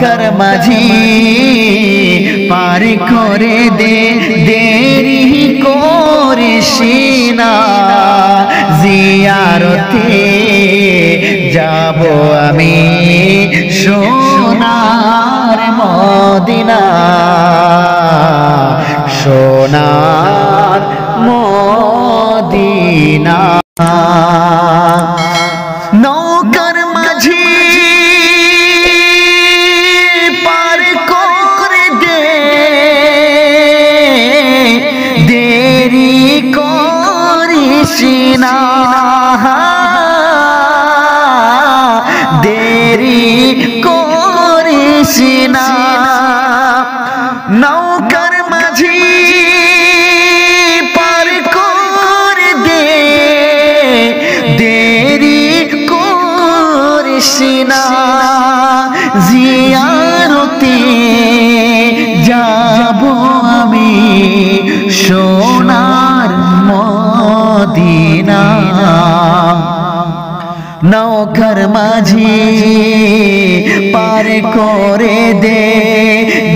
নৌকার মাঝি পার করে দে, দেরি করিস না, জিয়ারতে যাব আমি সোনার মদিনা, সোনার মদিনা। নৌকার মাঝি পার করে দে, দেরি করিস না, দেরি করিস না। নৌকার মাঝি পার করে দে, দেরি করিস না, জিয়ারতে যাব আমি সোনার মদিনা। নৌকার মাঝি পার করে দে,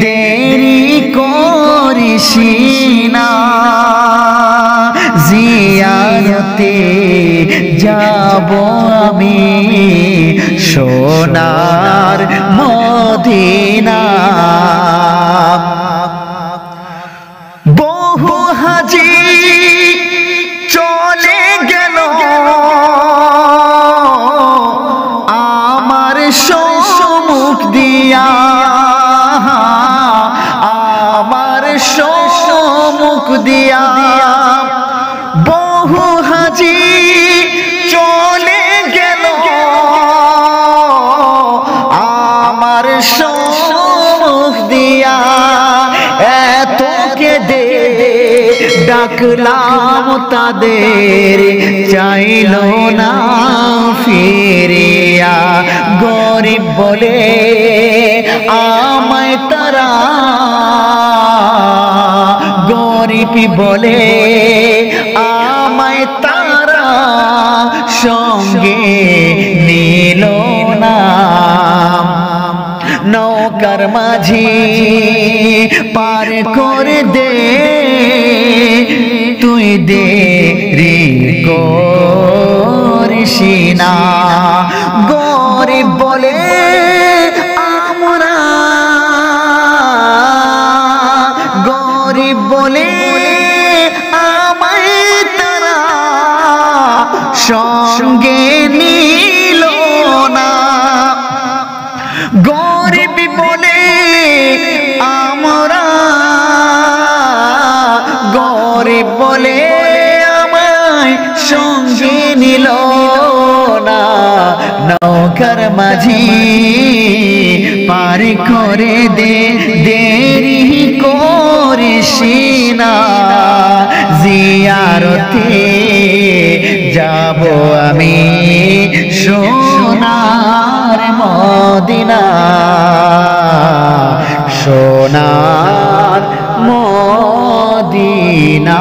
দেরি করিস না, জিয়ারতে যাব আমি সোনার মদিনা। বহু হাজি চলে গেল আমার সম্মুখ দিয়া, আমার সম্মুখ দিয়া। বহু হাজি চলে গেল আমার সম্মুখ দিয়া, এত কেঁদে ডাকলাম তাদের চাইল না ফিরিয়া, গরিব বলে আমায় তারা, গরিব বলে আমায় তারা সঙ্গে নিল না। নৌকার মাঝি পার করে দে, তুই দেরি করিস না, গরিব বলে আমরা, গরিব বলে আমায় তারা সঙ্গে নিল না, গরিব বলে আমরা, গরিব বলে আমায় সঙ্গে নিল না। নৌকার মাঝি পার করে দে, দেরি করিস না, জিয়ারতে যাব আমি সোনার মদিনা, সোনার মদিনা।